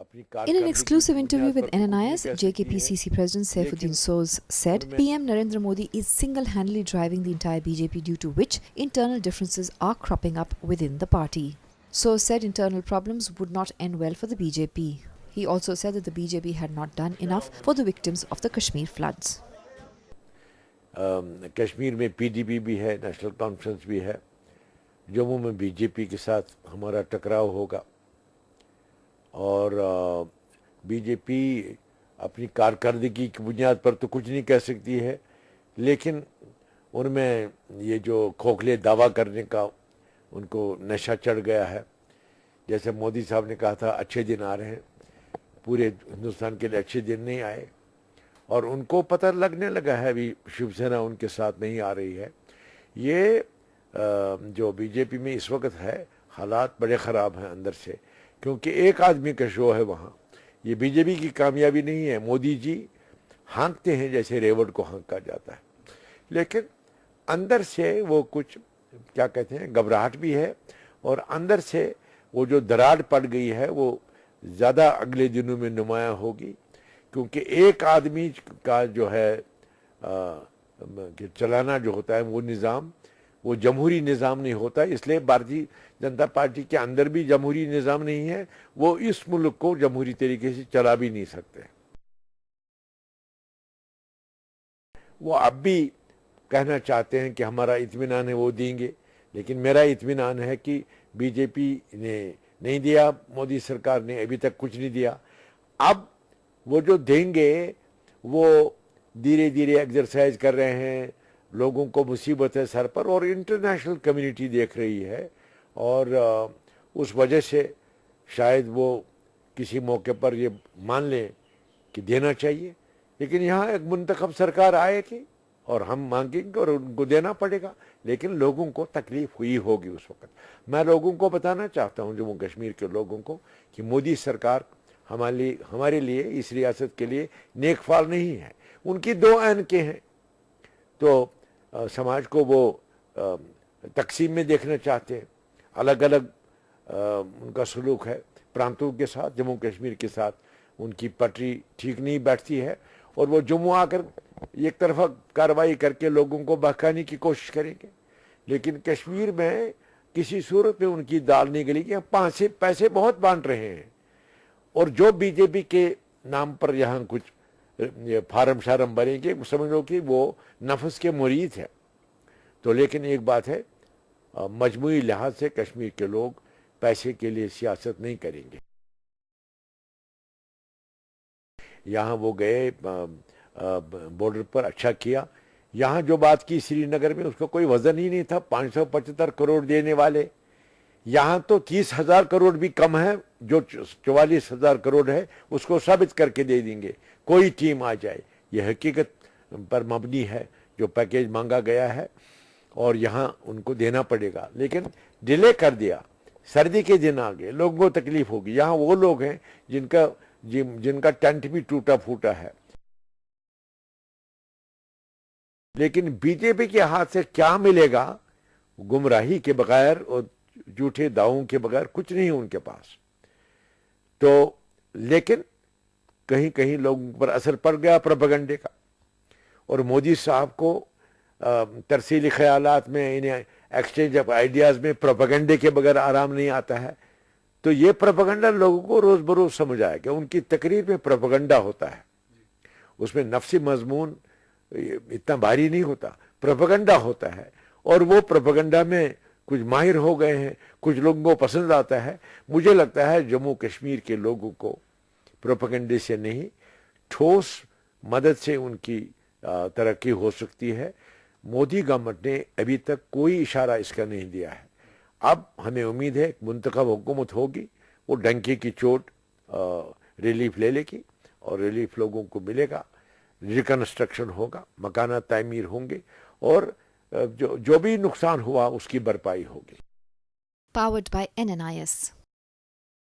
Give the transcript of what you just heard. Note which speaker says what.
Speaker 1: In an exclusive interview with NNIS, JKPCC President Saifuddin Soz said PM Narendra Modi is single-handedly driving the entire BJP, due to which internal differences are cropping up within the party. Soz said internal problems would not end well for the BJP. He also said that the BJP had not done enough for the victims of the Kashmir floods.
Speaker 2: Kashmir में PDP भी है, national conference भी है, जम्मू में BJP के साथ हमारा टकराव होगा और बीजेपी अपनी कारकर्दगी की बुनियाद पर तो कुछ नहीं कह सकती है, लेकिन उनमें ये जो खोखले दावा करने का उनको नशा चढ़ गया है। जैसे मोदी साहब ने कहा था अच्छे दिन आ रहे हैं, पूरे हिंदुस्तान के लिए अच्छे दिन नहीं आए और उनको पता लगने लगा है अभी शिवसेना उनके साथ नहीं आ रही है। ये जो बीजेपी में इस वक्त है हालात बड़े ख़राब हैं अंदर से, क्योंकि एक आदमी का शो है वहाँ। ये बीजेपी की कामयाबी नहीं है। मोदी जी हाँकते हैं जैसे रेवड़ को हाँका जाता है, लेकिन अंदर से वो कुछ क्या कहते हैं घबराहट भी है और अंदर से वो जो दरार पड़ गई है वो ज़्यादा अगले दिनों में नुमायाँ होगी, क्योंकि एक आदमी का जो है चलाना जो होता है वो निज़ाम वो जमहूरी निज़ाम नहीं होता। इसलिए भारतीय जनता पार्टी के अंदर भी जमहूरी निज़ाम नहीं है, वो इस मुल्क को जमहूरी तरीके से चला भी नहीं सकते। वो अब भी कहना चाहते हैं कि हमारा इत्मीनान है वो देंगे, लेकिन मेरा इत्मीनान है कि बीजेपी ने नहीं दिया, मोदी सरकार ने अभी तक कुछ नहीं दिया। अब वो जो देंगे वो धीरे धीरे एक्सरसाइज कर रहे हैं, लोगों को मुसीबत है सर पर और इंटरनेशनल कम्युनिटी देख रही है और उस वजह से शायद वो किसी मौके पर ये मान लें कि देना चाहिए, लेकिन यहाँ एक मुंतखब सरकार आएगी और हम मांगेंगे और उनको देना पड़ेगा, लेकिन लोगों को तकलीफ हुई होगी उस वक्त। मैं लोगों को बताना चाहता हूँ, जम्मू कश्मीर के लोगों को, कि मोदी सरकार हमारे लिए इस रियासत के लिए नेक फाल नहीं है। उनकी दो ऐनकें हैं, तो समाज को वो तकसीम में देखना चाहते हैं, अलग अलग उनका सलूक है प्रांतों के साथ। जम्मू कश्मीर के साथ उनकी पटरी ठीक नहीं बैठती है और वो जम्मू आकर एक तरफा कार्रवाई करके लोगों को बहकाने की कोशिश करेंगे, लेकिन कश्मीर में किसी सूरत में उनकी दाल नहीं गलेगी। पैसे बहुत बांट रहे हैं और जो बीजेपी के नाम पर यहाँ कुछ फार्म शारम बनेंगे, समझ लो कि वो नफ्स के मुरीद है। तो लेकिन एक बात है, मजमूई लिहाज से कश्मीर के लोग पैसे के लिए सियासत नहीं करेंगे। यहाँ वो गए बॉर्डर पर, अच्छा किया। यहाँ जो बात की श्रीनगर में उसका कोई वजन ही नहीं था, 575 करोड़ देने वाले। यहाँ तो 30,000 करोड़ भी कम है, जो 44,000 करोड़ है उसको साबित करके दे देंगे, कोई टीम आ जाए। यह हकीकत पर मबनी है जो पैकेज मांगा गया है और यहाँ उनको देना पड़ेगा, लेकिन डिले कर दिया। सर्दी के दिन आ गए, लोगों को तकलीफ होगी। यहाँ वो लोग हैं जिनका टेंट भी टूटा फूटा है, लेकिन बीजेपी के हाथ से क्या मिलेगा? गुमराही के बगैर और झूठे दावों के बगैर कुछ नहीं उनके पास। तो लेकिन कहीं कहीं लोगों पर असर पड़ गया प्रोपेगेंडे का, और मोदी साहब को तरसीली ख्यालात में, इन्हें एक्सचेंज ऑफ आइडियाज में प्रोपेगेंडे के बगैर आराम नहीं आता है। तो ये प्रोपेगेंडा लोगों को रोज बरोज समझ आया कि उनकी तकरीर में प्रोपेगेंडा होता है, उसमें नफसी मजमून इतना भारी नहीं होता, प्रोपेगेंडा होता है और वो प्रोपेगेंडा में कुछ माहिर हो गए हैं, कुछ लोगों को पसंद आता है। मुझे लगता है जम्मू कश्मीर के लोगों को प्रोपेगेंडे से नहीं, ठोस मदद से उनकी तरक्की हो सकती है। मोदी गवर्नमेंट ने अभी तक कोई इशारा इसका नहीं दिया है। अब हमें उम्मीद है मुंतखब हुकूमत होगी, वो डंके की चोट रिलीफ ले लेगी और रिलीफ लोगों को मिलेगा, रिकन्स्ट्रक्शन होगा, मकाना तामीर होंगे और जो भी नुकसान हुआ उसकी भरपाई होगी।
Speaker 1: Powered by NNIS.